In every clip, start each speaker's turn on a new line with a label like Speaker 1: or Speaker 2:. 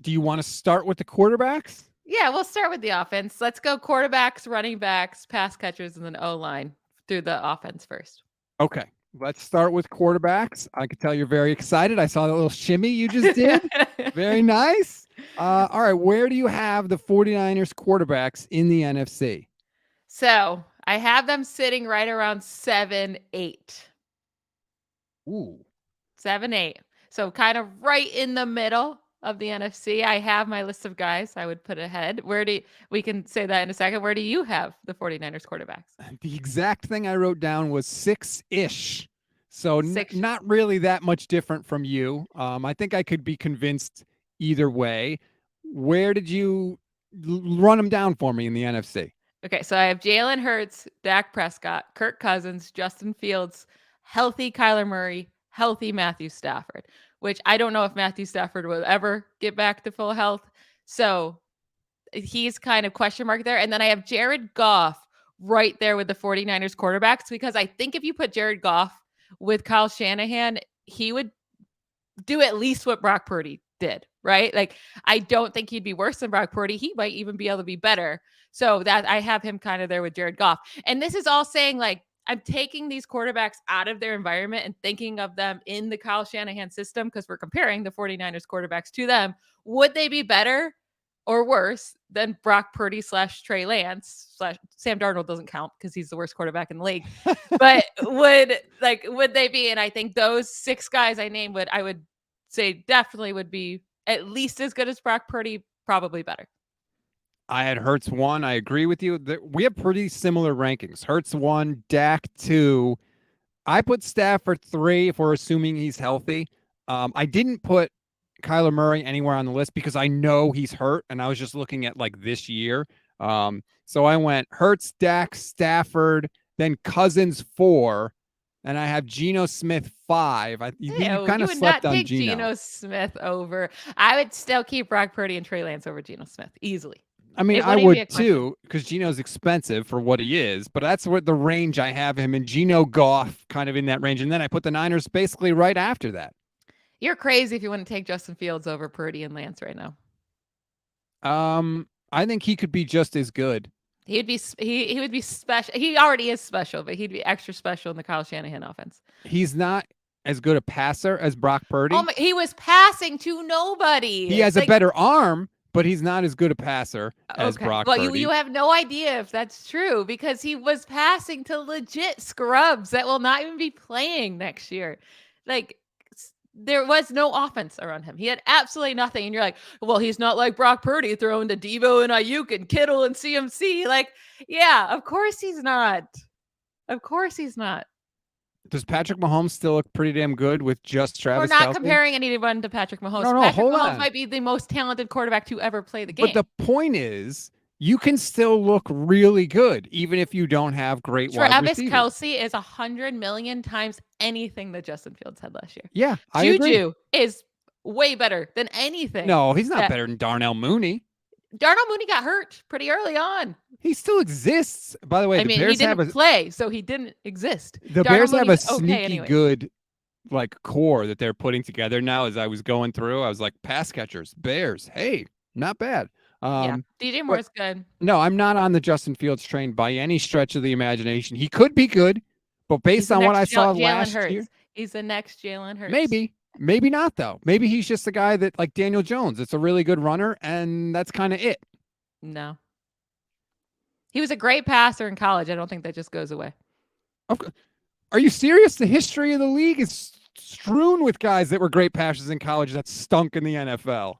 Speaker 1: Do you want to start with the quarterbacks?
Speaker 2: Yeah, we'll start with the offense. Let's go quarterbacks, running backs, pass catchers, and then O-line through the offense first.
Speaker 1: Okay. Let's start with quarterbacks. I could tell you're very excited. I saw that little shimmy you just did. Very nice. All right. Where do you have the 49ers quarterbacks in the NFC?
Speaker 2: So I have them sitting right around 7-8.
Speaker 1: Ooh.
Speaker 2: 7-8. So kind of right in the middle of the NFC. I have my list of guys I would put ahead. We can say that in a second. Where do you have the 49ers quarterbacks?
Speaker 1: The exact thing I wrote down was 6-ish. So
Speaker 2: Six.
Speaker 1: not really that much different from you. I think I could be convinced either way. Where did you run them down for me in the NFC?
Speaker 2: Okay, so I have Jalen Hurts, Dak Prescott, Kirk Cousins, Justin Fields, healthy Kyler Murray, healthy Matthew Stafford, which I don't know if Matthew Stafford will ever get back to full health. So he's kind of question mark there. And then I have Jared Goff right there with the 49ers quarterbacks, because I think if you put Jared Goff with Kyle Shanahan, he would do at least what Brock Purdy did, right? Like, I don't think he'd be worse than Brock Purdy. He might even be able to be better. So that I have him kind of there with Jared Goff. And this is all saying, like, I'm taking these quarterbacks out of their environment and thinking of them in the Kyle Shanahan system, because we're comparing the 49ers quarterbacks to them. Would they be better or worse than Brock Purdy / Trey Lance / Sam Darnold? Doesn't count because he's the worst quarterback in the league. But would they be? And I think those 6 guys I named I would say definitely would be at least as good as Brock Purdy, probably better.
Speaker 1: I had Hurts 1. I agree with you. We have pretty similar rankings. Hurts 1, Dak 2. I put Stafford 3 if we're assuming he's healthy. I didn't put Kyler Murray anywhere on the list because I know he's hurt, and I was just looking at like this year. So I went Hurts, Dak, Stafford, then Cousins 4, and I have Geno Smith 5. You kind of
Speaker 2: would
Speaker 1: slept
Speaker 2: not
Speaker 1: on
Speaker 2: take
Speaker 1: Geno.
Speaker 2: Geno Smith over. I would still keep Brock Purdy and Trey Lance over Geno Smith easily.
Speaker 1: I mean, I would too, because Geno's expensive for what he is, but that's what the range I have him in. Geno, Goff, kind of in that range, and then I put the Niners basically right after that.
Speaker 2: You're crazy if you wouldn't take Justin Fields over Purdy and Lance right now.
Speaker 1: I think he could be just as good.
Speaker 2: He would be special. He already is special, but he'd be extra special in the Kyle Shanahan offense.
Speaker 1: He's not as good a passer as Brock Purdy.
Speaker 2: He was passing to nobody.
Speaker 1: He has a better arm, but he's not as good a passer as Brock Purdy.
Speaker 2: Well, you have no idea if that's true, because he was passing to legit scrubs that will not even be playing next year. Like, there was no offense around him. He had absolutely nothing. And you're like, well, he's not like Brock Purdy throwing to Devo and Ayuk and Kittle and CMC. Like, yeah, of course he's not. Of course he's not.
Speaker 1: Does Patrick Mahomes still look pretty damn good with just Travis Kelce?
Speaker 2: We're not comparing anyone to Patrick Mahomes.
Speaker 1: No,
Speaker 2: Patrick
Speaker 1: hold
Speaker 2: Mahomes
Speaker 1: on.
Speaker 2: might be the most talented quarterback to ever play the game.
Speaker 1: But the point is, you can still look really good, even if you don't have great wide receivers.
Speaker 2: Travis Kelce is 100 million times anything that Justin Fields had last year.
Speaker 1: Yeah, I agree.
Speaker 2: Juju is way better than anything.
Speaker 1: No, he's not better than Darnell Mooney.
Speaker 2: Darnell Mooney got hurt pretty early on.
Speaker 1: He still exists. By the way,
Speaker 2: the Bears he didn't play, so he didn't exist.
Speaker 1: The Bears have a sneaky good core that they're putting together now. As I was going through, I was like, pass catchers, Bears, hey, not bad.
Speaker 2: Yeah, DJ Moore's good.
Speaker 1: No, I'm not on the Justin Fields train by any stretch of the imagination. He could be good, but based on what I saw last year,
Speaker 2: he's the next Jalen Hurts.
Speaker 1: Maybe not though. Maybe he's just a guy that, like Daniel Jones, it's a really good runner, and that's kind of it.
Speaker 2: No, he was a great passer in college. I don't think that just goes away.
Speaker 1: Okay. Are you serious? The history of the league is strewn with guys that were great passers in college that stunk in the NFL.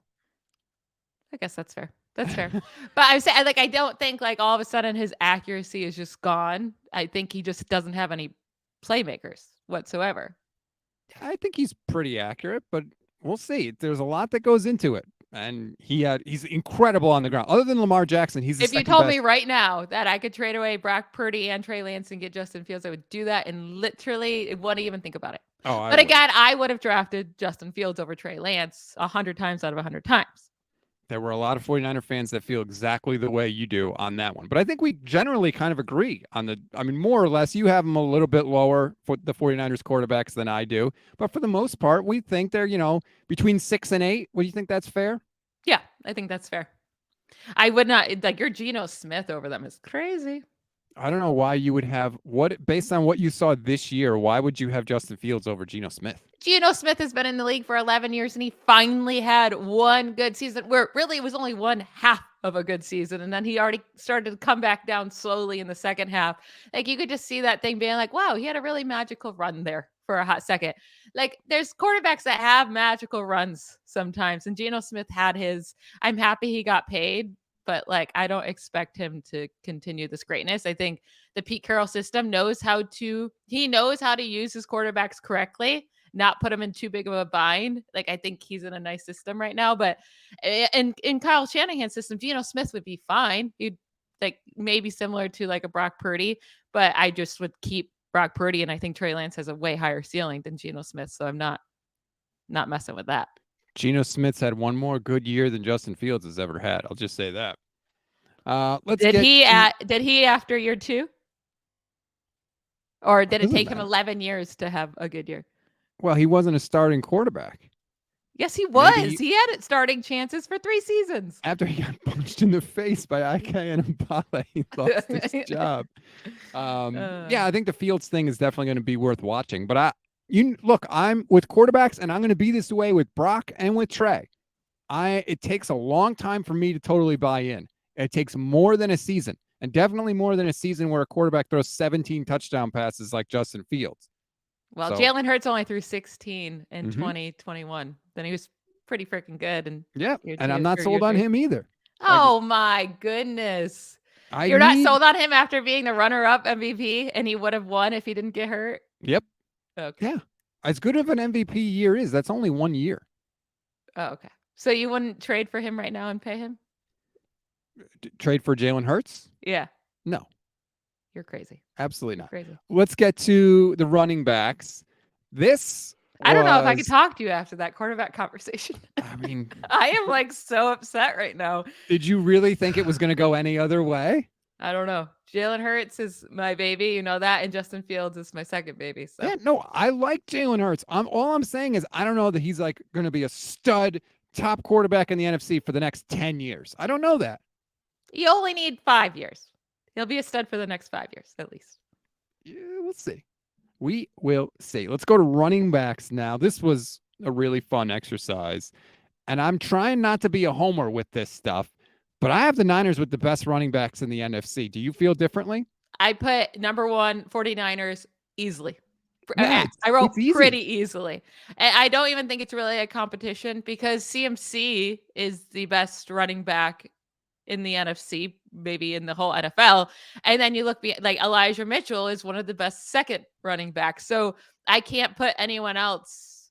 Speaker 2: I guess that's fair. That's fair. But I'm saying, like, I don't think like all of a sudden his accuracy is just gone. I think he just doesn't have any playmakers whatsoever.
Speaker 1: I think he's pretty accurate, but we'll see. There's a lot that goes into it. And he's incredible on the ground. Other than Lamar Jackson, he's the
Speaker 2: If you told me right now that I could trade away Brock Purdy and Trey Lance and get Justin Fields, I would do that and literally wouldn't even think about it. But again, I would have drafted Justin Fields over Trey Lance 100 times out of 100 times.
Speaker 1: There were a lot of 49er fans that feel exactly the way you do on that one. But I think we generally kind of agree on more or less, you have them a little bit lower for the 49ers quarterbacks than I do. But for the most part, we think they're, between 6 and 8. Would you think that's fair?
Speaker 2: Yeah, I think that's fair. I would not like your Geno Smith over them is crazy.
Speaker 1: I don't know why you would have what based on what you saw this year. Why would you have Justin Fields over Geno Smith?
Speaker 2: Geno Smith has been in the league for 11 years and he finally had one good season where really it was only one half of a good season. And then he already started to come back down slowly in the second half. Like you could just see that thing being like, wow, he had a really magical run there for a hot second. Like there's quarterbacks that have magical runs sometimes. And Geno Smith had his. I'm happy he got paid, but like I don't expect him to continue this greatness. I think the Pete Carroll system knows how to use his quarterbacks correctly, not put him in too big of a bind. Like I think he's in a nice system right now, but in Kyle Shanahan's system, Geno Smith would be fine. He'd like maybe similar to like a Brock Purdy, but I just would keep Brock Purdy, and I think Trey Lance has a way higher ceiling than Geno Smith, so I'm not messing with that.
Speaker 1: Geno Smith's had one more good year than Justin Fields has ever had. I'll just say that. Let's
Speaker 2: Did
Speaker 1: get
Speaker 2: he
Speaker 1: to.
Speaker 2: did he after year 2? Or did it
Speaker 1: Doesn't
Speaker 2: take him
Speaker 1: matter.
Speaker 2: 11 years to have a good year?
Speaker 1: Well, he wasn't a starting quarterback.
Speaker 2: Yes, he was.
Speaker 1: Maybe
Speaker 2: He had it starting chances for 3 seasons.
Speaker 1: after he got punched in the face by IK and Impala, he lost his job. Yeah, I think the Fields thing is definitely going to be worth watching. But I'm with quarterbacks, and I'm going to be this way with Brock and with Trey. It takes a long time for me to totally buy in. It takes more than a season, and definitely more than a season where a quarterback throws 17 touchdown passes like Justin Fields.
Speaker 2: Well,
Speaker 1: So,
Speaker 2: Jalen Hurts only threw 16 in
Speaker 1: mhm.
Speaker 2: 2021. Then he was pretty freaking good in
Speaker 1: Yeah,
Speaker 2: year
Speaker 1: and I'm
Speaker 2: 2
Speaker 1: not
Speaker 2: or year
Speaker 1: sold on
Speaker 2: 3.
Speaker 1: him either. Like,
Speaker 2: Oh my goodness.
Speaker 1: I
Speaker 2: You're not
Speaker 1: need.
Speaker 2: sold on him after being the runner-up MVP and he would have won if he didn't get hurt?
Speaker 1: Yep.
Speaker 2: Okay.
Speaker 1: Yeah. As good of an MVP year is, that's only 1 year.
Speaker 2: Oh, okay. So you wouldn't trade for him right now and pay him?
Speaker 1: Trade for Jalen Hurts?
Speaker 2: Yeah.
Speaker 1: No,
Speaker 2: You're crazy.
Speaker 1: absolutely
Speaker 2: You're
Speaker 1: not.
Speaker 2: crazy.
Speaker 1: Let's get to the running backs. This
Speaker 2: I don't know if I could
Speaker 1: was,
Speaker 2: talk to you after that quarterback conversation.
Speaker 1: I mean,
Speaker 2: I am like so upset right now.
Speaker 1: did you really think it was going to go any other way?
Speaker 2: I don't know. Jalen Hurts is my baby, you know that, and Justin Fields is my second baby. So
Speaker 1: Yeah, no, I like Jalen Hurts. All I'm saying is I don't know that he's like going to be a stud top quarterback in the NFC for the next 10 years. I don't know that.
Speaker 2: you only need 5 years. He'll be a stud for the next 5 years at least.
Speaker 1: Yeah, we'll see. We will see. Let's go to running backs now. This was a really fun exercise. And I'm trying not to be a homer with this stuff, but I have the Niners with the best running backs in the NFC. Do you feel differently?
Speaker 2: I put number 1 49ers easily.
Speaker 1: Yeah,
Speaker 2: I wrote
Speaker 1: it's easy.
Speaker 2: pretty easily. And I don't even think it's really a competition because CMC is the best running back in the NFC, maybe in the whole NFL. And then you look like Elijah Mitchell is one of the best second running backs. So I can't put anyone else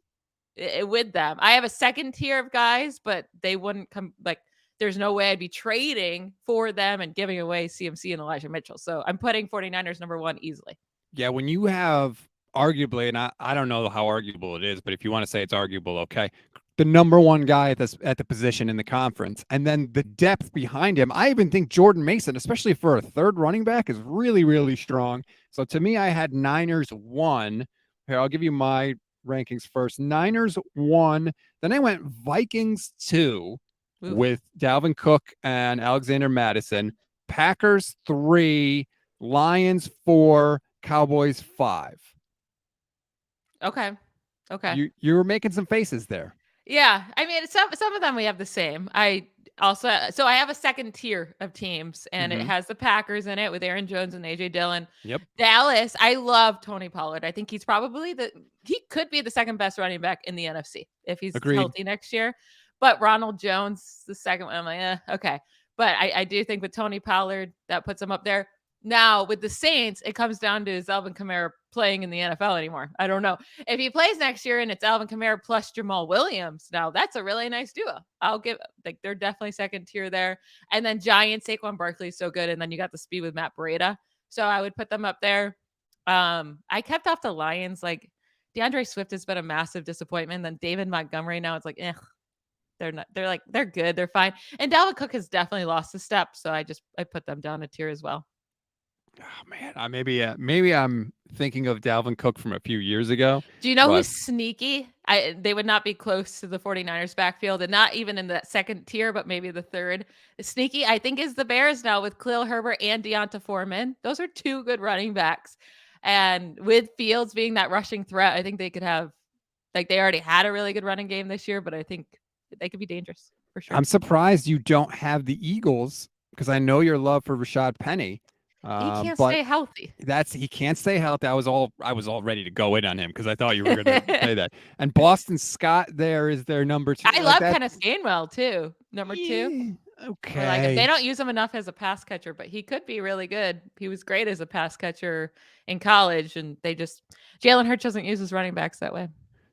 Speaker 2: with them. I have a second tier of guys, but they wouldn't come like there's no way I'd be trading for them and giving away CMC and Elijah Mitchell. So I'm putting 49ers number 1 easily.
Speaker 1: Yeah, when you have arguably, and I don't know how arguable it is, but if you want to say it's arguable, okay, the number one guy at the position in the conference, and then the depth behind him. I even think Jordan Mason, especially for a third running back, is really, really strong. So to me, I had Niners 1. Here, I'll give you my rankings first. Niners 1. Then I went Vikings 2
Speaker 2: Oof.
Speaker 1: with Dalvin Cook and Alexander Madison. Packers 3. Lions 4. Cowboys 5.
Speaker 2: Okay. Okay.
Speaker 1: You were making some faces there.
Speaker 2: Yeah, I mean, some of them we have the same. I have a second tier of teams, and it
Speaker 1: Mm-hmm.
Speaker 2: has the Packers in it with Aaron Jones and AJ Dillon.
Speaker 1: Yep.
Speaker 2: Dallas, I love Tony Pollard. I think he could be the second best running back in the NFC if he's
Speaker 1: Agreed.
Speaker 2: healthy next year. But Ronald Jones, the second one, I'm like, okay. But I do think with Tony Pollard, that puts him up there. Now with the Saints, it comes down to is Alvin Kamara playing in the NFL anymore? I don't know. If he plays next year and it's Alvin Kamara plus Jamal Williams, now that's a really nice duo. I'll give like they're definitely second tier there. And then Giants, Saquon Barkley is so good, and then you got the speed with Matt Breida, so I would put them up there. I kept off the Lions. Like DeAndre Swift has been a massive disappointment. Then David Montgomery now it's like, they're not. They're good. They're fine. And Dalvin Cook has definitely lost a step, so I put them down a tier as well.
Speaker 1: Oh man, maybe I'm thinking of Dalvin Cook from a few years ago,
Speaker 2: Do you know
Speaker 1: but
Speaker 2: who's sneaky? They would not be close to the 49ers backfield and not even in that second tier, but maybe the third. Sneaky, I think, is the Bears now with Khalil Herbert and Deonta Foreman. Those are two good running backs. And with Fields being that rushing threat, I think they could have, like, they already had a really good running game this year, but I think they could be dangerous for sure.
Speaker 1: I'm surprised you don't have the Eagles because I know your love for Rashad Penny.
Speaker 2: He can't
Speaker 1: But
Speaker 2: stay healthy.
Speaker 1: that's he can't stay healthy. I was all ready to go in on him because I thought you were going to say that. And Boston Scott there is their number two.
Speaker 2: I
Speaker 1: Like
Speaker 2: love
Speaker 1: that.
Speaker 2: Kenneth Gainwell too, number two.
Speaker 1: Yeah,
Speaker 2: I like him. They
Speaker 1: okay.
Speaker 2: don't use him enough as a pass catcher, but he could be really good. He was great as a pass catcher in college, and they just Jalen Hurts doesn't use his running backs that way.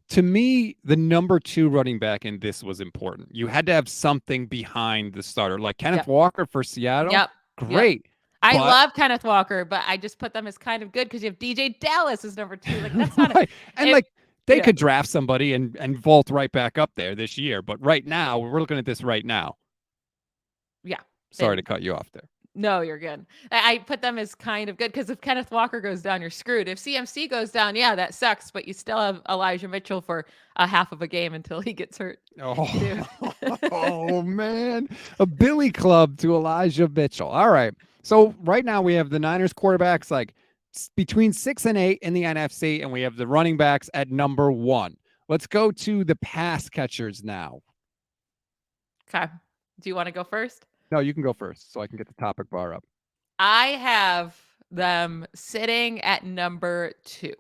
Speaker 1: To me, the number two running back in this was important. You had to have something behind the starter, like Kenneth
Speaker 2: Yep.
Speaker 1: Walker for Seattle.
Speaker 2: Yep. Yep.
Speaker 1: Great,
Speaker 2: I
Speaker 1: but
Speaker 2: love Kenneth Walker, but I just put them as kind of good because you have DJ Dallas as number two. Like that's not a,
Speaker 1: right, and
Speaker 2: it.
Speaker 1: like they
Speaker 2: Yeah.
Speaker 1: could draft somebody and vault right back up there this year. But right now, we're looking at this right now.
Speaker 2: Yeah.
Speaker 1: Sorry to
Speaker 2: And
Speaker 1: cut you off there.
Speaker 2: no, you're good. I put them as kind of good because if Kenneth Walker goes down, you're screwed. If CMC goes down, yeah, that sucks, but you still have Elijah Mitchell for a half of a game until he gets hurt too.
Speaker 1: Oh, oh man. A Billy Club to Elijah Mitchell. All right. So right now we have the Niners quarterbacks like between 6 and 8 in the NFC, and we have the running backs at number 1. Let's go to the pass catchers now.
Speaker 2: Okay. Do you want to go first?
Speaker 1: No, you can go first so I can get the topic bar up.
Speaker 2: I have them sitting at number two.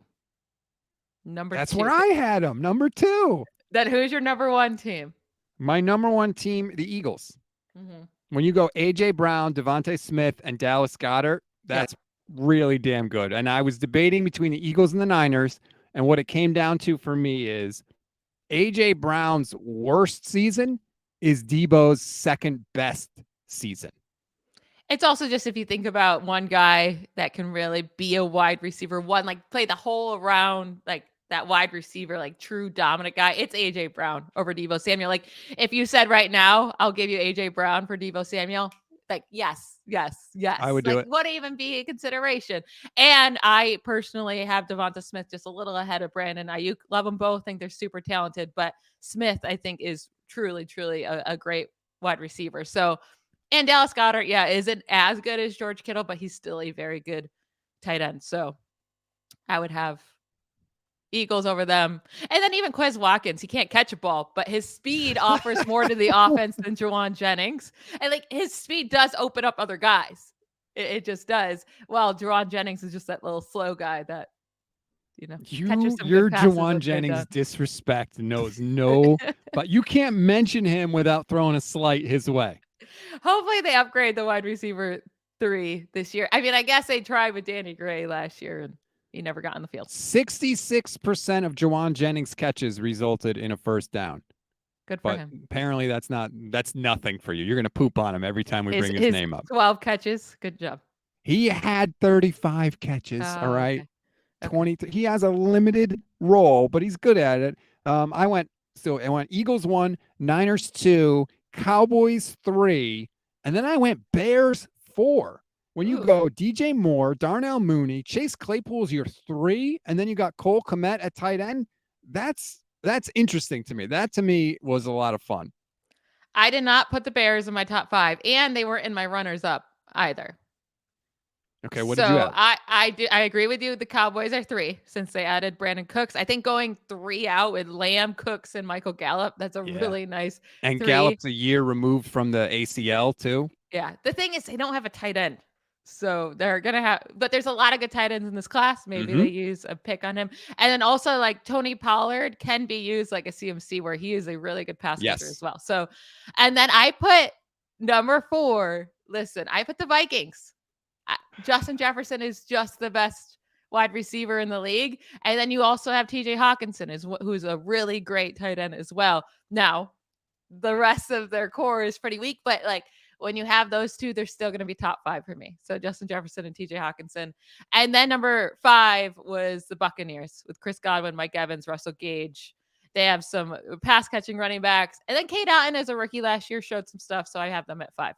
Speaker 2: Number
Speaker 1: That's
Speaker 2: two.
Speaker 1: where I had them. Number 2.
Speaker 2: Then who's your number one team?
Speaker 1: My number 1 team, the Eagles.
Speaker 2: Mm-hmm.
Speaker 1: When you go AJ Brown, Devontae Smith, and Dallas Goedert,
Speaker 2: Yep.
Speaker 1: that's really damn good. And I was debating between the Eagles and the Niners, and what it came down to for me is AJ Brown's worst season is Debo's second best season.
Speaker 2: It's also just if you think about one guy that can really be a wide receiver, one like play the whole around, like that wide receiver, like true dominant guy. It's AJ Brown over Debo Samuel. Like if you said right now, I'll give you AJ Brown for Debo Samuel. Like yes, yes,
Speaker 1: I
Speaker 2: yes.
Speaker 1: would do
Speaker 2: Like
Speaker 1: it.
Speaker 2: wouldn't even be a consideration. And I personally have Devonta Smith just a little ahead of Brandon Ayuk. Love them both. Think they're super talented, but Smith I think is truly, truly a great wide receiver. So and Dallas Goedert, yeah, isn't as good as George Kittle, but he's still a very good tight end. So I would have Eagles over them. And then even Quez Watkins, he can't catch a ball, but his speed offers more to the offense than Jawan Jennings. And like his speed does open up other guys. It just does. Well, Jawan Jennings is just that little slow guy that, catches some good
Speaker 1: Your
Speaker 2: passes
Speaker 1: Jawan
Speaker 2: and get
Speaker 1: Jennings
Speaker 2: done.
Speaker 1: disrespect knows no, but you can't mention him without throwing a slight his way.
Speaker 2: Hopefully they upgrade the wide receiver 3 this year. I mean, I guess they tried with Danny Gray last year and he never got on the field.
Speaker 1: 66% of Jawan Jennings catches resulted in a first down.
Speaker 2: Good for
Speaker 1: But
Speaker 2: him.
Speaker 1: apparently that's nothing for you. You're going to poop on him every time we bring his name up.
Speaker 2: 12 catches. Good job.
Speaker 1: He had 35 catches, all
Speaker 2: Oh,
Speaker 1: right?
Speaker 2: okay.
Speaker 1: 23. He has a limited role, but he's good at it. I went Eagles 1, Niners 2, Cowboys 3, and then I went Bears 4. When you
Speaker 2: Ooh.
Speaker 1: go DJ Moore, Darnell Mooney, Chase Claypool's your 3, and then you got Cole Kmet at tight end, that's interesting to me. That to me was a lot of fun.
Speaker 2: I did not put the Bears in my top 5, and they weren't in my runners up either.
Speaker 1: Okay, what did you have?
Speaker 2: I agree with you. The Cowboys are 3 since they added Brandon Cooks. I think going 3 out with Lamb, Cooks, and Michael Gallup, that's a really nice
Speaker 1: And
Speaker 2: 3.
Speaker 1: Gallup's a year removed from the ACL too.
Speaker 2: Yeah. The thing is they don't have a tight end. So they're going to have, but there's a lot of good tight ends in this class. Maybe they use a pick on him. And then also like Tony Pollard can be used like a CMC where he is a really good pass catcher as well. So, and then I put number 4. Listen, I put the Vikings. Justin Jefferson is just the best wide receiver in the league. And then you also have TJ Hawkinson who's a really great tight end as well. Now, the rest of their core is pretty weak, but like when you have those two, they're still going to be top 5 for me. So Justin Jefferson and TJ Hawkinson. And then number 5 was the Buccaneers with Chris Godwin, Mike Evans, Russell Gage. They have some pass catching running backs. And then Kate Otten as a rookie last year showed some stuff. So I have them at 5.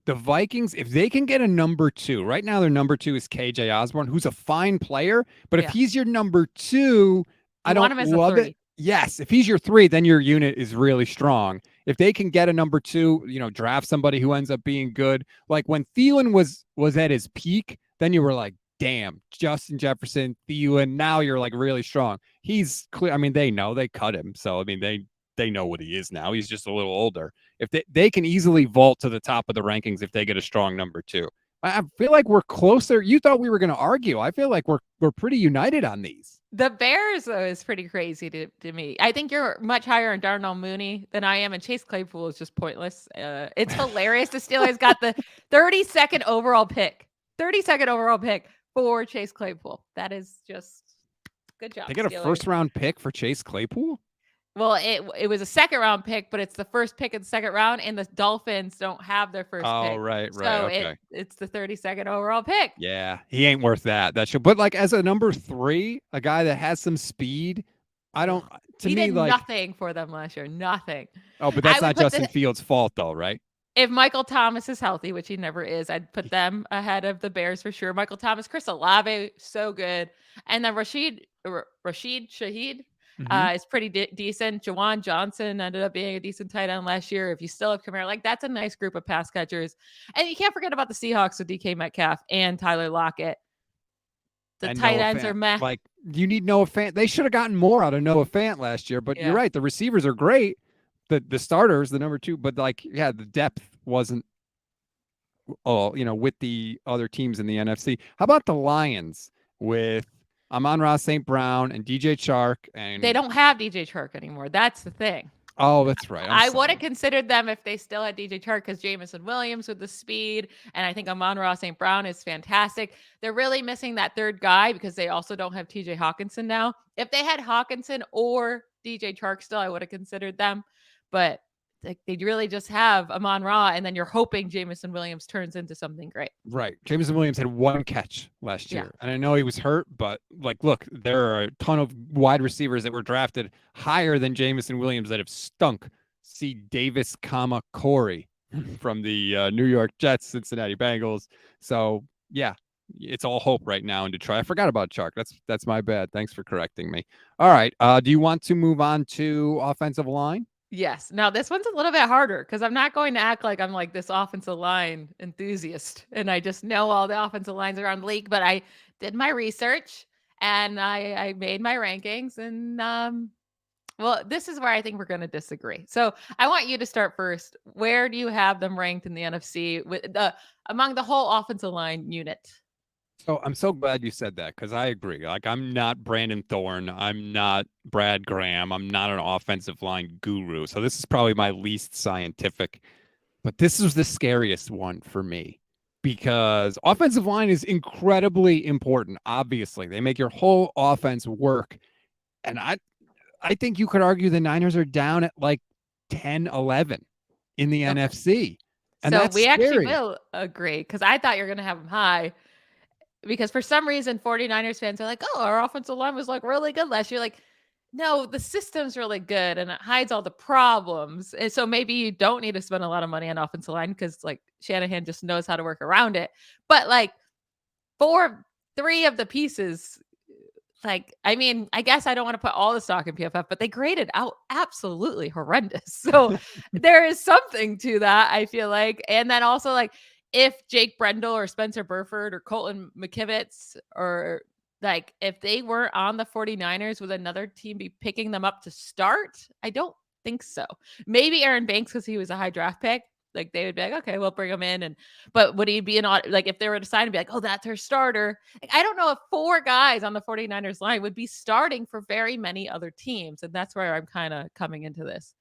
Speaker 1: The Vikings, if they can get a number two, right now their number two is KJ Osborne, who's a fine player. But if
Speaker 2: Yeah.
Speaker 1: he's your number two, I
Speaker 2: You want
Speaker 1: don't
Speaker 2: him as a
Speaker 1: love it.
Speaker 2: 3.
Speaker 1: Yes, if he's your three, then your unit is really strong. If they can get a number two, draft somebody who ends up being good. Like when Thielen was at his peak, then you were like, damn, Justin Jefferson, Thielen. Now you're like really strong. He's clear. I mean, they know they cut him, so I mean they know what he is now. He's just a little older. If they can easily vault to the top of the rankings if they get a strong number two. I feel like we're closer. You thought we were going to argue. I feel like we're pretty united on these.
Speaker 2: The Bears, though, is pretty crazy to me. I think you're much higher on Darnell Mooney than I am, and Chase Claypool is just pointless. It's hilarious. The Steelers got the 32nd overall pick. 32nd overall pick for Chase Claypool. That is just good job,
Speaker 1: They get a
Speaker 2: Steelers.
Speaker 1: first round pick for Chase Claypool.
Speaker 2: Well, it was a second round pick, but it's the first pick in the second round, and the Dolphins don't have their first
Speaker 1: Oh,
Speaker 2: pick.
Speaker 1: right,
Speaker 2: So
Speaker 1: okay.
Speaker 2: it's the 32nd overall pick.
Speaker 1: Yeah, he ain't worth that. That should, but like as a number three, a guy that has some speed, I don't.
Speaker 2: Ugh.
Speaker 1: To
Speaker 2: He
Speaker 1: me,
Speaker 2: did
Speaker 1: like,
Speaker 2: nothing for them last year. Nothing.
Speaker 1: oh, but
Speaker 2: I
Speaker 1: that's
Speaker 2: would
Speaker 1: not
Speaker 2: put
Speaker 1: Justin
Speaker 2: the
Speaker 1: Fields' fault, though, right?
Speaker 2: if Michael Thomas is healthy, which he never is, I'd put them ahead of the Bears for sure. Michael Thomas, Chris Olave, so good, and then Rashid Shaheed
Speaker 1: Mm-hmm.
Speaker 2: is pretty decent. Jawan Johnson ended up being a decent tight end last year. If you still have Kamara, like that's a nice group of pass catchers, and you can't forget about the Seahawks with DK Metcalf and Tyler Lockett. The
Speaker 1: And
Speaker 2: tight
Speaker 1: Noah
Speaker 2: ends are
Speaker 1: Fant.
Speaker 2: meh.
Speaker 1: Like, you need Noah Fant. They should have gotten more out of Noah Fant last year, but you're
Speaker 2: Yeah.
Speaker 1: right. The receivers are great. The starters, the number two, but like, yeah, the depth wasn't with the other teams in the NFC. How about the Lions with Amon-Ra St. Brown and DJ Chark
Speaker 2: They
Speaker 1: and
Speaker 2: don't have DJ Chark anymore. That's the thing.
Speaker 1: oh, that's right. I'm
Speaker 2: I would have
Speaker 1: sorry.
Speaker 2: considered them if they still had DJ Chark because Jamison Williams with the speed, and I think Amon-Ra St. Brown is fantastic. They're really missing that third guy because they also don't have TJ Hawkinson now. If they had Hawkinson or DJ Chark still, I would have considered them. But like they really just have Amon-Ra, and then you're hoping Jamison Williams turns into something great.
Speaker 1: Right. Jameson Williams had one catch last
Speaker 2: Yeah.
Speaker 1: year. And I know he was hurt, but like, look, there are a ton of wide receivers that were drafted higher than Jameson Williams that have stunk. See Davis, Corey from the New York Jets, Cincinnati Bengals. So yeah, it's all hope right now in Detroit. I forgot about Chark. That's my bad. Thanks for correcting me. All right. Do you want to move on to offensive line?
Speaker 2: Yes. Now this one's a little bit harder because I'm not going to act like I'm like this offensive line enthusiast and I just know all the offensive lines around the league. But I did my research and I made my rankings and well, this is where I think we're going to disagree. So I want you to start first. Where do you have them ranked in the NFC with the among the whole offensive line unit?
Speaker 1: So I'm so glad you said that because I agree. Like I'm not Brandon Thorne. I'm not Brad Graham. I'm not an offensive line guru. So this is probably my least scientific. But this is the scariest one for me because offensive line is incredibly important. Obviously, they make your whole offense work. And I think you could argue the Niners are down at like 10, 11 in the
Speaker 2: Okay.
Speaker 1: NFC. And
Speaker 2: So
Speaker 1: that's
Speaker 2: we actually
Speaker 1: scary.
Speaker 2: will agree because I thought you're going to have them high. Because for some reason 49ers fans are like, "Oh, our offensive line was like really good last year." Like, no, the system's really good and it hides all the problems. And so maybe you don't need to spend a lot of money on offensive line because like Shanahan just knows how to work around it. But like three of the pieces, like, I mean, I guess I don't want to put all the stock in PFF, but they graded out absolutely horrendous. So there is something to that, I feel like. And then also like if Jake Brendel or Spencer Burford or Colton McKivitz or like if they were on the 49ers, would another team be picking them up to start? I don't think so. Maybe Aaron Banks because he was a high draft pick. Like they would be like, okay, we'll bring him in. And but would he be like if they were to sign and be like, oh, that's her starter? Like, I don't know if four guys on the 49ers line would be starting for very many other teams. And that's where I'm kind of coming into this.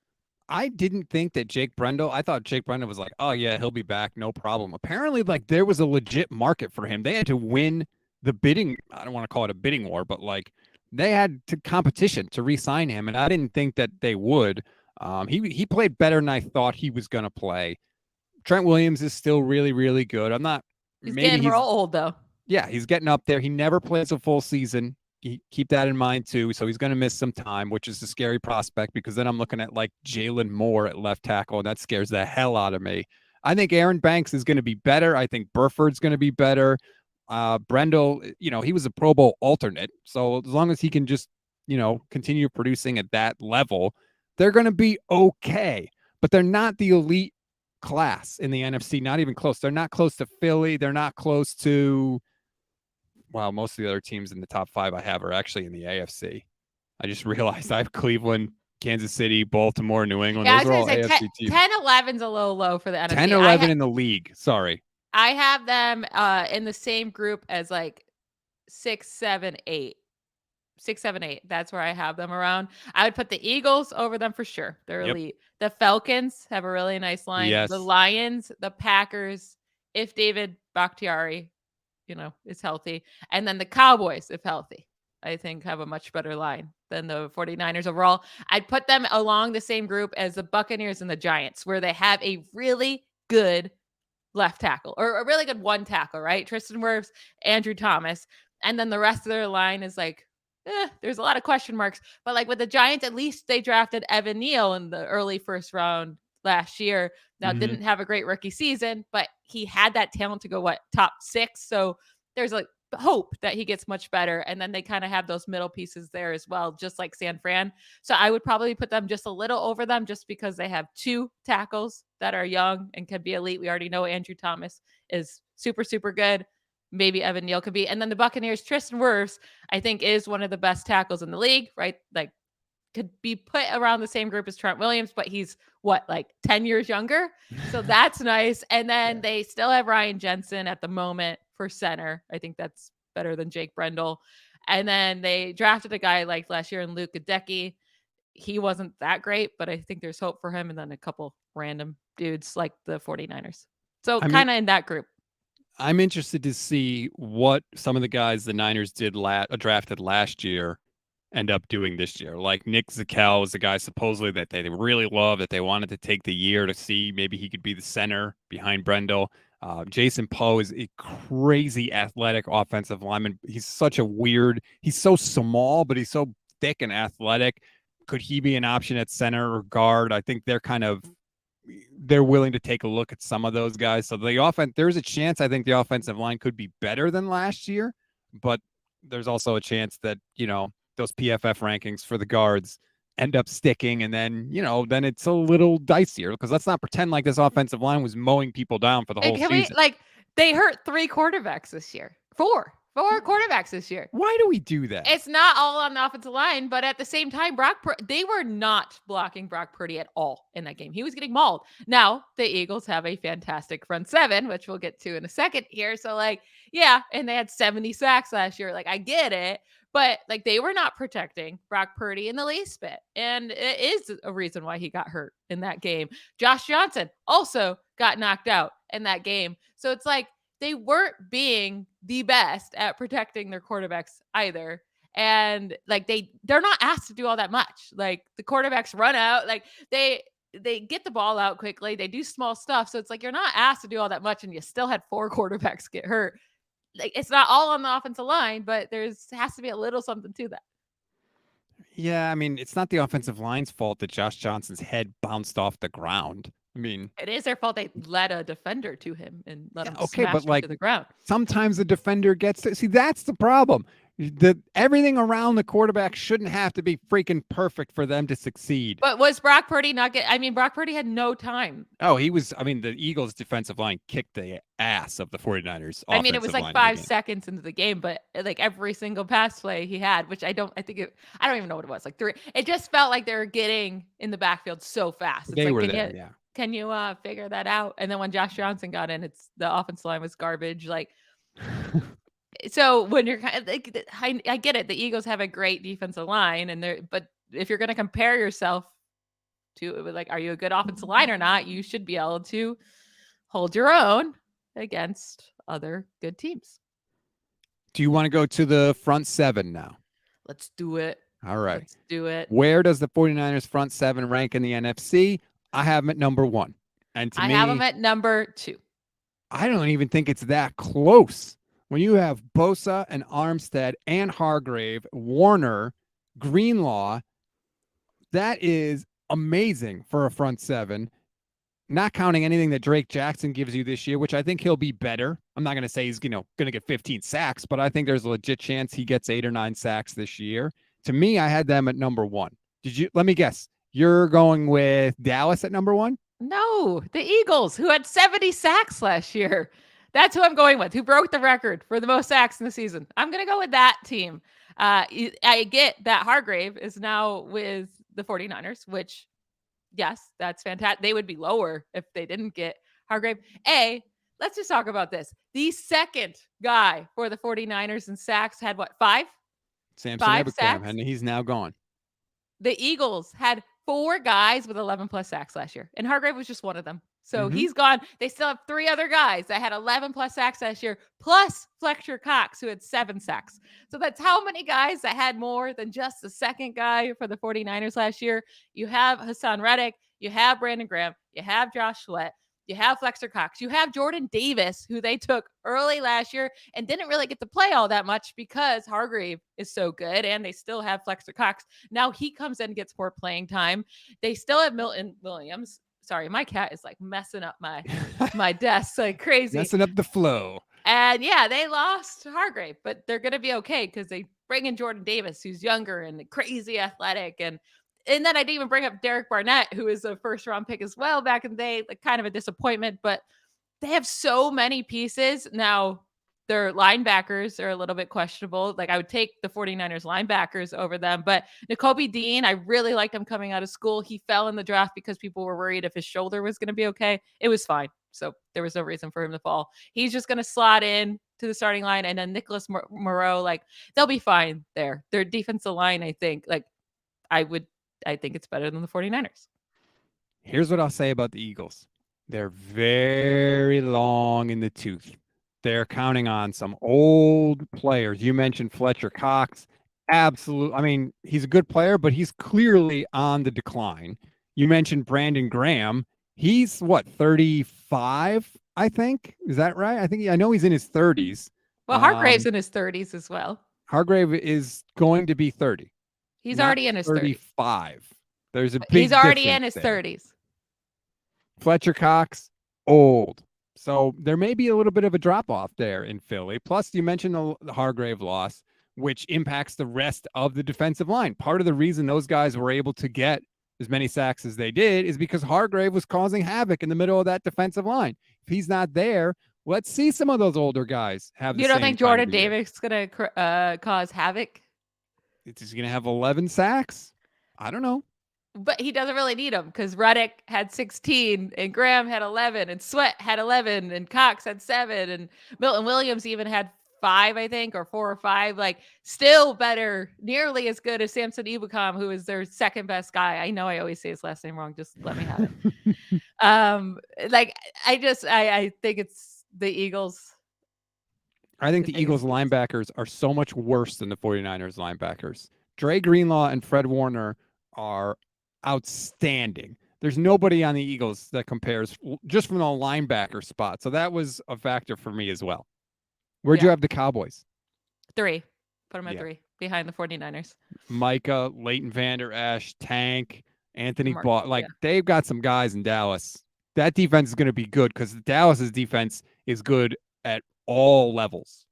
Speaker 1: I didn't think that Jake Brendel, I thought Jake Brendel was like, oh, yeah, he'll be back. No problem. Apparently, like, there was a legit market for him. They had to win the bidding. I don't want to call it a bidding war, but like, they had to competition to re sign him. And I didn't think that they would. He played better than I thought he was going to play. Trent Williams is still really, really good. I'm not,
Speaker 2: He's
Speaker 1: maybe
Speaker 2: getting real old, though.
Speaker 1: yeah, he's getting up there. He never plays a full season. Keep that in mind too. So he's going to miss some time, which is a scary prospect because then I'm looking at like Jalen Moore at left tackle, and that scares the hell out of me. I think Aaron Banks is going to be better. I think Burford's going to be better. Brendel, he was a Pro Bowl alternate. So as long as he can just, continue producing at that level, they're going to be okay. But they're not the elite class in the NFC, not even close. They're not close to Philly. They're not close to, well, most of the other teams in the top five I have are actually in the AFC. I just realized I have Cleveland, Kansas City, Baltimore, New England.
Speaker 2: Yeah, I
Speaker 1: Those
Speaker 2: was
Speaker 1: are
Speaker 2: gonna
Speaker 1: all
Speaker 2: say
Speaker 1: AFC teams.
Speaker 2: 10, 11's a little low for the
Speaker 1: 10,
Speaker 2: NFC.
Speaker 1: 11 in the league. Sorry.
Speaker 2: I have them in the same group as like 6, 7, 8. 6, 7, 8. That's where I have them around. I would put the Eagles over them for sure. They're
Speaker 1: Yep.
Speaker 2: elite. The Falcons have a really nice line. The
Speaker 1: Yes.
Speaker 2: Lions, the Packers, if David Bakhtiari, is healthy. And then the Cowboys, if healthy, I think have a much better line than the 49ers overall. I'd put them along the same group as the Buccaneers and the Giants, where they have a really good left tackle or a really good one tackle, right? Tristan Wirfs, Andrew Thomas. And then the rest of their line is like, there's a lot of question marks. But like with the Giants, at least they drafted Evan Neal in the early first round last year. Now,
Speaker 1: Mm-hmm.
Speaker 2: didn't have a great rookie season, but he had that talent to go, top 6. So there's like hope that he gets much better. And then they kind of have those middle pieces there as well, just like San Fran. So I would probably put them just a little over them just because they have 2 tackles that are young and can be elite. We already know Andrew Thomas is super, super good. Maybe Evan Neal could be. And then the Buccaneers, Tristan Wirfs, I think is one of the best tackles in the league, right? Like could be put around the same group as Trent Williams, but he's like 10 years younger. So that's nice. And then they still have Ryan Jensen at the moment for center. I think that's better than Jake Brendel. And then they drafted a guy like last year in Luke Gadecki. He wasn't that great, but I think there's hope for him. And then a couple random dudes like the 49ers. So kind of in that group.
Speaker 1: I'm interested to see what some of the guys the Niners did drafted last year end up doing this year. Like Nick Zakel was the guy supposedly that they really love, that they wanted to take the year to see maybe he could be the center behind Brendel. Jason Poe is a crazy athletic offensive lineman. He's so small, but he's so thick and athletic. Could he be an option at center or guard? I think they're willing to take a look at some of those guys. So there's a chance I think the offensive line could be better than last year, but there's also a chance that, those PFF rankings for the guards end up sticking. And then, then it's a little dicier because let's not pretend like this offensive line was mowing people down for the whole season.
Speaker 2: They hurt 3 quarterbacks this year. 4 quarterbacks this year.
Speaker 1: Why do we do that?
Speaker 2: It's not all on the offensive line, but at the same time, they were not blocking Brock Purdy at all in that game. He was getting mauled. Now, the Eagles have a fantastic front 7, which we'll get to in a second here. So, and they had 70 sacks last year. I get it, but they were not protecting Brock Purdy in the least bit. And it is a reason why he got hurt in that game. Josh Johnson also got knocked out in that game. So it's they weren't being the best at protecting their quarterbacks either. And they're not asked to do all that much. The quarterbacks run out, they get the ball out quickly. They do small stuff. So it's you're not asked to do all that much and you still had 4 quarterbacks get hurt. It's not all on the offensive line, but has to be a little something to that.
Speaker 1: Yeah, I mean, it's not the offensive line's fault that Josh Johnson's head bounced off the ground. I mean,
Speaker 2: it is their fault they led a defender to him and let him
Speaker 1: okay,
Speaker 2: smash
Speaker 1: but
Speaker 2: him to the ground.
Speaker 1: Sometimes the defender gets to see that's the problem. Everything around the quarterback shouldn't have to be freaking perfect for them to succeed.
Speaker 2: But was Brock Purdy Brock Purdy had no time.
Speaker 1: Oh, the Eagles defensive line kicked the ass of the 49ers.
Speaker 2: It was 5 seconds into the game, but every single pass play he had, which I don't even know what it was, 3. It just felt like they were getting in the backfield so fast.
Speaker 1: They were there, yeah.
Speaker 2: Can you figure that out? And then when Josh Johnson got in, the offensive line was garbage. So when you're kind of I get it. The Eagles have a great defensive line, but if you're going to compare yourself to are you a good offensive line or not, you should be able to hold your own against other good teams.
Speaker 1: Do you want to go to the front 7 now?
Speaker 2: Let's do it.
Speaker 1: All right.
Speaker 2: Let's do it.
Speaker 1: Where does the 49ers front 7 rank in the NFC? I have them at number 1. And I
Speaker 2: have them at number 2.
Speaker 1: I don't even think it's that close. When you have Bosa and Armstead and Hargrave, Warner, Greenlaw, that is amazing for a front 7. not counting anything that Drake Jackson gives you this year, which I think he'll be better. I'm not going to say he's, going to get 15 sacks, but I think there's a legit chance he gets 8 or 9 sacks this year. To me, I had them at number one. Let me guess. You're going with Dallas at number one?
Speaker 2: No, the Eagles, who had 70 sacks last year. That's who I'm going with, who broke the record for the most sacks in the season. I'm going to go with that team. I get that Hargrave is now with the 49ers, which, yes, that's fantastic. They would be lower if they didn't get Hargrave. Let's just talk about this. The second guy for the 49ers in sacks had what, five?
Speaker 1: Samson
Speaker 2: Five
Speaker 1: Ebukam,
Speaker 2: sacks?
Speaker 1: and he's now gone.
Speaker 2: The Eagles had 4 guys with 11 plus sacks last year, and Hargrave was just one of them. So he's gone. They still have 3 other guys that had 11 plus sacks last year, plus Fletcher Cox, who had 7 sacks. So that's how many guys that had more than just the second guy for the 49ers last year. You have Hassan Reddick, you have Brandon Graham, you have Josh Sweat, you have Fletcher Cox, you have Jordan Davis, who they took early last year and didn't really get to play all that much because Hargrave is so good, and they still have Fletcher Cox. Now he comes in and gets more playing time. They still have Milton Williams. Sorry, my cat is like messing up my desk like crazy.
Speaker 1: Messing up the flow.
Speaker 2: And yeah, they lost Hargrave, but they're going to be okay because they bring in Jordan Davis, who's younger and crazy athletic. And then I didn't even bring up Derek Barnett, who is a first round pick as well back in the day, like kind of a disappointment, but they have so many pieces. Now, their linebackers are a little bit questionable. Like I would take the 49ers linebackers over them, but Nakobe Dean, I really liked him coming out of school. He fell in the draft because people were worried if his shoulder was going to be okay. It was fine. So there was no reason for him to fall. He's just going to slot in to the starting line. And then Nicholas Moreau, like they'll be fine there. Their defensive line, I think, I think it's better than the 49ers.
Speaker 1: Here's what I'll say about the Eagles. They're very long in the tooth. They're counting on some old players. You mentioned Fletcher Cox. Absolutely. I mean, he's a good player, but he's clearly on the decline. You mentioned Brandon Graham. He's what, 35, I think? Is that right? I know he's in his 30s.
Speaker 2: Well, Hargrave's in his 30s as well.
Speaker 1: Hargrave is going to be 30.
Speaker 2: He's already in his
Speaker 1: 35. 30s. There's a big
Speaker 2: He's already in his
Speaker 1: there.
Speaker 2: 30s.
Speaker 1: Fletcher Cox, old. So there may be a little bit of a drop off there in Philly. Plus, you mentioned the Hargrave loss, which impacts the rest of the defensive line. Part of the reason those guys were able to get as many sacks as they did is because Hargrave was causing havoc in the middle of that defensive line. If he's not there, let's see some of those older guys have.
Speaker 2: You don't think Jordan Davis is going to cause havoc?
Speaker 1: He's going to have 11 sacks? I don't know.
Speaker 2: But he doesn't really need them because Reddick had 16 and Graham had 11 and Sweat had 11 and Cox had 7 and Milton Williams even had 5, I think, or 4 or 5. Like still better, nearly as good as Samson Ebukam, who is their second best guy. I know I always say his last name wrong. Just let me have it. I think it's the Eagles.
Speaker 1: I think the Eagles linebackers are so much worse than the 49ers linebackers. Dre Greenlaw and Fred Warner are outstanding. There's nobody on the Eagles that compares just from the linebacker spot. So that was a factor for me as well. Where'd you have the Cowboys?
Speaker 2: 3. Put them at 3 behind the 49ers.
Speaker 1: Micah, Leighton Vander Esch, Tank, Anthony Ball. They've got some guys in Dallas. That defense is going to be good because Dallas's defense is good at all levels.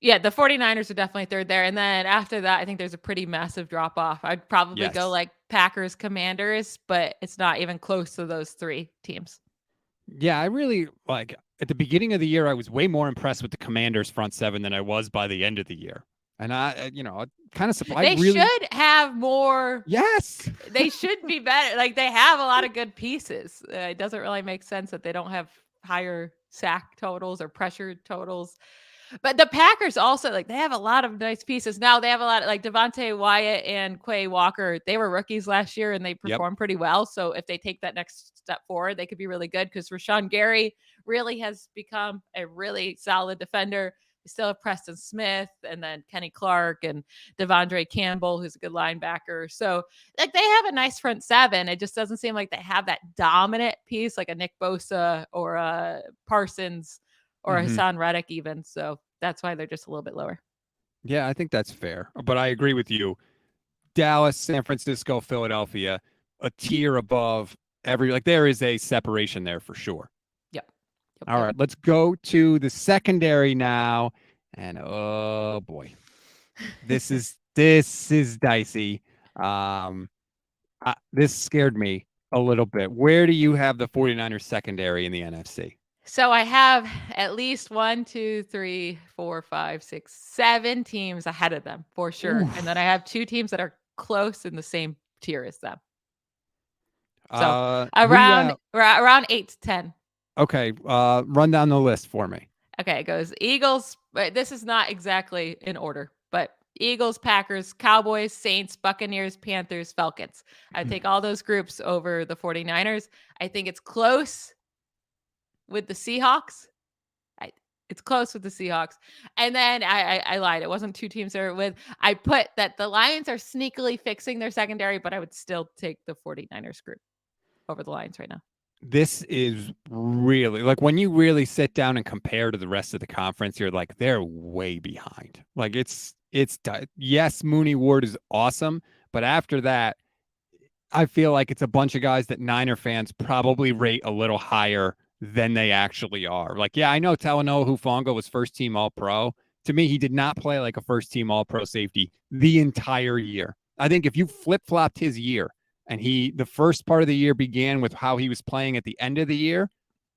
Speaker 2: Yeah, the 49ers are definitely third there. And then after that, I think there's a pretty massive drop off. I'd probably go like Packers, Commanders, but it's not even close to those 3 teams.
Speaker 1: Yeah, I really at the beginning of the year, I was way more impressed with the Commanders front 7 than I was by the end of the year. And I kind of surprised.
Speaker 2: They should have more.
Speaker 1: Yes.
Speaker 2: They should be better. Like they have a lot of good pieces. It doesn't really make sense that they don't have higher sack totals or pressure totals. But the Packers also, they have a lot of nice pieces. Now they have a lot of, Devontae Wyatt and Quay Walker. They were rookies last year and they performed pretty well. So if they take that next step forward, they could be really good because Rashawn Gary really has become a really solid defender. We still have Preston Smith and then Kenny Clark and Devondre Campbell, who's a good linebacker. So they have a nice front 7. It just doesn't seem like they have that dominant piece like a Nick Bosa or a Parsons or Hassan Reddick even. So that's why they're just a little bit lower.
Speaker 1: Yeah, I think that's fair. But I agree with you. Dallas, San Francisco, Philadelphia, a tier above there is a separation there for sure.
Speaker 2: Yep. Yep.
Speaker 1: All
Speaker 2: Yep.
Speaker 1: right, let's go to the secondary now. And oh boy, this is dicey. Um, this scared me a little bit. Where do you have the 49ers secondary in the NFC?
Speaker 2: So I have at least 7 teams ahead of them for sure. And then I
Speaker 1: Oof.
Speaker 2: have 2 teams that are close in the same tier as them. So
Speaker 1: Who you have?
Speaker 2: around 8 to 10.
Speaker 1: Okay, run down the list for me.
Speaker 2: Okay, it goes Eagles, but this is not exactly in order, but Eagles, Packers, Cowboys, Saints, Buccaneers, Panthers, Falcons. I take all those groups over the 49ers. I think it's close with the Seahawks. I, it's close with the Seahawks. And then I lied. It wasn't 2 teams there with. I put that the Lions are sneakily fixing their secondary, but I would still take the 49ers group over the Lions right now.
Speaker 1: This is really like when you really sit down and compare to the rest of the conference, you're like, they're way behind. Like yes, Mooney Ward is awesome, but after that, I feel like it's a bunch of guys that Niner fans probably rate a little higher than they actually are. Like, yeah, I know Talanoa Hufanga was first team All Pro. To me, he did not play like a first team All Pro safety the entire year. I think if you flip flopped his year and the first part of the year began with how he was playing at the end of the year,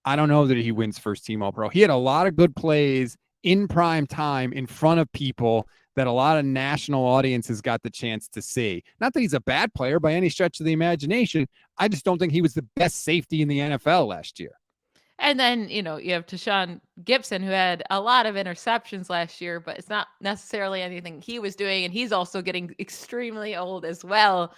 Speaker 1: I don't know that he wins first team All Pro. He had a lot of good plays in prime time in front of people that a lot of national audiences got the chance to see. Not that he's a bad player by any stretch of the imagination. I just don't think he was the best safety in the NFL last year.
Speaker 2: And then, you have Tashawn Gibson, who had a lot of interceptions last year, but it's not necessarily anything he was doing. And he's also getting extremely old as well.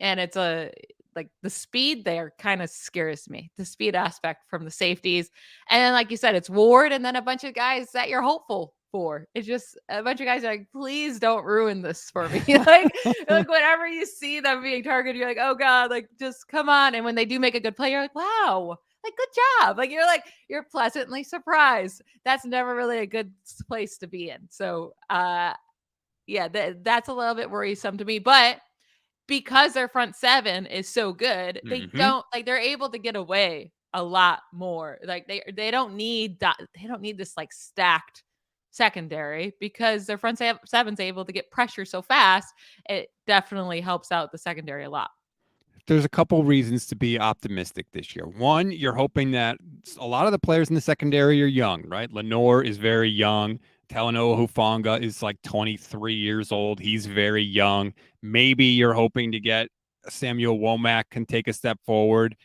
Speaker 2: And it's like the speed there kind of scares me, the speed aspect from the safeties. And then, like you said, it's Ward and then a bunch of guys that you're hopeful for. It's just a bunch of guys are like, please don't ruin this for me. like whenever you see them being targeted, you're like, oh God, like just come on. And when they do make a good play, you're like, wow, like good job. You're pleasantly surprised. That's never really a good place to be in. So yeah, that's a little bit worrisome to me. But because their front 7 is so good,
Speaker 1: Mm-hmm.
Speaker 2: they're able to get away a lot more. Like they don't need that, they don't need this like stacked secondary because their front 7's able to get pressure so fast. It definitely helps out the secondary a lot.
Speaker 1: There's a couple reasons to be optimistic this year. One, you're hoping that a lot of the players in the secondary are young, right? Lenore is very young. Talanoa Hufanga is like 23 years old. He's very young. Maybe you're hoping to get Samuel Womack can take a step forward.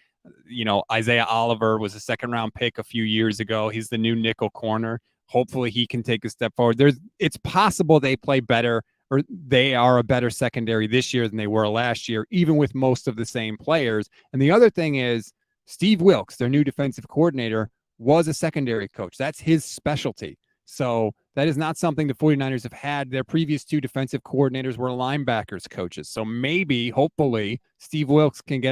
Speaker 1: Isaiah Oliver was a second round pick a few years ago. He's the new nickel corner. Hopefully he can take a step forward. It's possible they play better or they are a better secondary this year than they were last year, even with most of the same players. And the other thing is Steve Wilks, their new defensive coordinator, was a secondary coach. That's his specialty. So that is not something the 49ers have had. Their previous 2 defensive coordinators were linebackers coaches. So maybe, hopefully, Steve Wilks can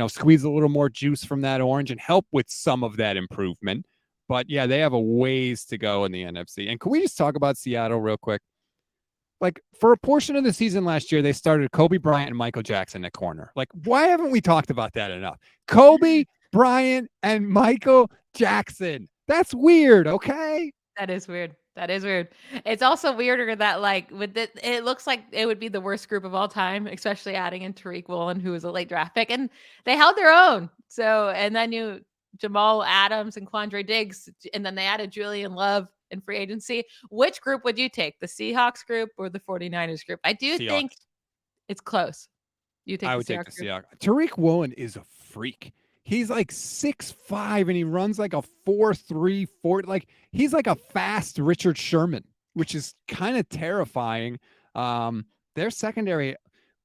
Speaker 1: squeeze a little more juice from that orange and help with some of that improvement. But yeah, they have a ways to go in the NFC. And can we just talk about Seattle real quick? Like for a portion of the season last year, they started Kobe Bryant and Michael Jackson at corner. Like, why haven't we talked about that enough? Kobe Bryant and Michael Jackson. That's weird, okay?
Speaker 2: That is weird. That is weird. It's also weirder that like it looks like it would be the worst group of all time, especially adding in Tariq Woolen, who was a late draft pick, and they held their own. So and then you Jamal Adams and Quandre Diggs, and then they added Julian Love in free agency. Which group would you take? The Seahawks group or the 49ers group? I do think
Speaker 1: Seahawks.
Speaker 2: it's close. You take
Speaker 1: I
Speaker 2: the
Speaker 1: would take the
Speaker 2: Seahawks group?
Speaker 1: Seahawks. Tariq Woolen is a freak. He's like 6'5" and he runs like a 4.3, 4. Like he's like a fast Richard Sherman, which is kind of terrifying. Their secondary,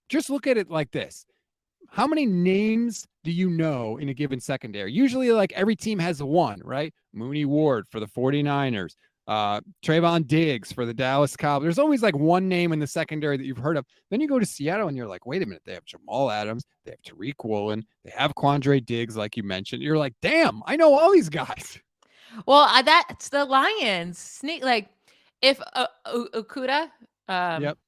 Speaker 1: just look at it like this. How many names do you know in a given secondary? Usually, like every team has one, right? Mooney Ward for the 49ers, Trayvon Diggs for the Dallas Cowboys. There's always like one name in the secondary that you've heard of. Then you go to Seattle and you're like, wait a minute, they have Jamal Adams, they have Tariq Woolen, they have Quandre Diggs, like you mentioned. You're like, damn, I know all these guys.
Speaker 2: Well, that's the Lions. Sneak like if Okuda, um,
Speaker 1: Yep.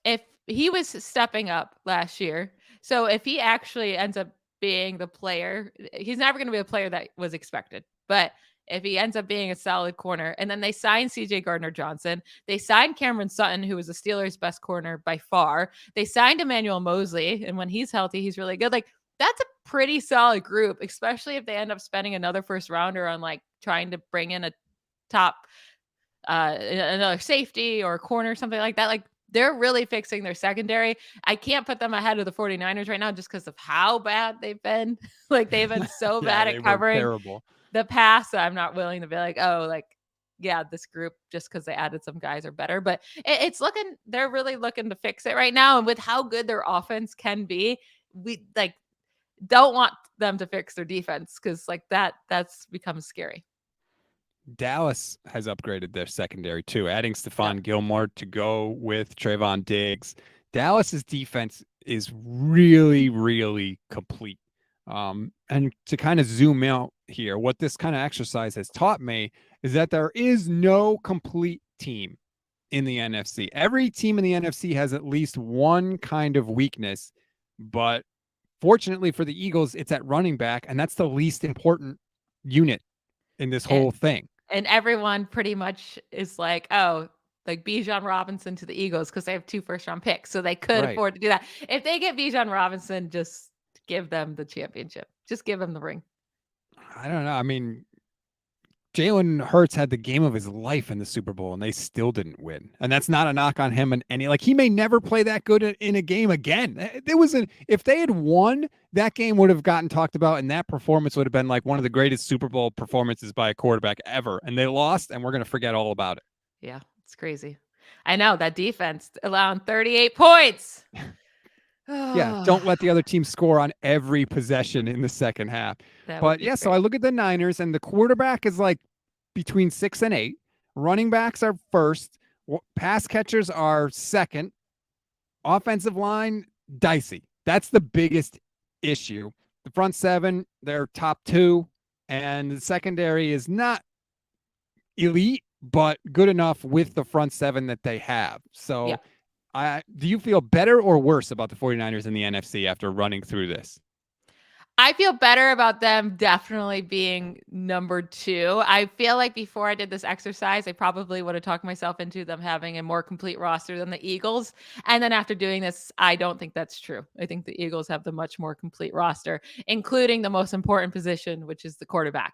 Speaker 2: if he was stepping up last year, so if he actually ends up being the player, he's never going to be a player that was expected. But if he ends up being a solid corner, and then they signed CJ Gardner-Johnson, they signed Cameron Sutton, who was the Steelers' best corner by far. They signed Emmanuel Mosley, and when he's healthy, he's really good. Like, that's a pretty solid group, especially if they end up spending another first rounder on like trying to bring in a top another safety or a corner, something like that. Like, they're really fixing their secondary. I can't put them ahead of the 49ers right now just because of how bad they've been. Like, they've been so
Speaker 1: Yeah,
Speaker 2: bad
Speaker 1: they
Speaker 2: at
Speaker 1: were
Speaker 2: covering
Speaker 1: terrible.
Speaker 2: the pass that I'm not willing to be like, oh, like, yeah, this group, just because they added some guys, are better. But it's looking, they're really looking to fix it right now. And with how good their offense can be, we like don't want them to fix their defense, because like that's becomes scary.
Speaker 1: Dallas has upgraded their secondary too, adding
Speaker 2: Yep.
Speaker 1: Stephon Gilmore to go with Trayvon Diggs. Dallas's defense is really, really complete. And to kind of zoom out here, what this kind of exercise has taught me is that there is no complete team in the NFC. Every team in the NFC has at least one kind of weakness, but fortunately for the Eagles, it's at running back, and that's the least important unit in this
Speaker 2: And,
Speaker 1: whole thing.
Speaker 2: and everyone pretty much is like, oh, like Bijan Robinson to the Eagles because they have 2 first-round picks, so they could
Speaker 1: Right.
Speaker 2: afford to do that. If they get Bijan Robinson, just give them the championship. Just give them the ring.
Speaker 1: I don't know. I mean, Jalen Hurts had the game of his life in the Super Bowl, and they still didn't win. And that's not a knock on him. And any like he may never play that good in a game again. There was a if they had won, that game would have gotten talked about, and that performance would have been like one of the greatest Super Bowl performances by a quarterback ever. And they lost, and we're gonna forget all about it.
Speaker 2: Yeah, it's crazy. I know that defense allowing 38 points.
Speaker 1: Yeah, don't let the other team score on every possession in the second half.
Speaker 2: That would
Speaker 1: But
Speaker 2: be
Speaker 1: yeah, so I
Speaker 2: great.
Speaker 1: look at the Niners, and the quarterback is like between 6 and 8. Running backs are first. Pass catchers are second. Offensive line, dicey. That's the biggest issue. The front seven, they're top 2, and the secondary is not elite, but good enough with the front seven that they have.
Speaker 2: Yeah.
Speaker 1: So do you feel better or worse about the 49ers in the NFC after running through this?
Speaker 2: I feel better about them definitely being number 2. I feel like before I did this exercise, I probably would have talked myself into them having a more complete roster than the Eagles. And then after doing this, I don't think that's true. I think the Eagles have the much more complete roster, including the most important position, which is the quarterback.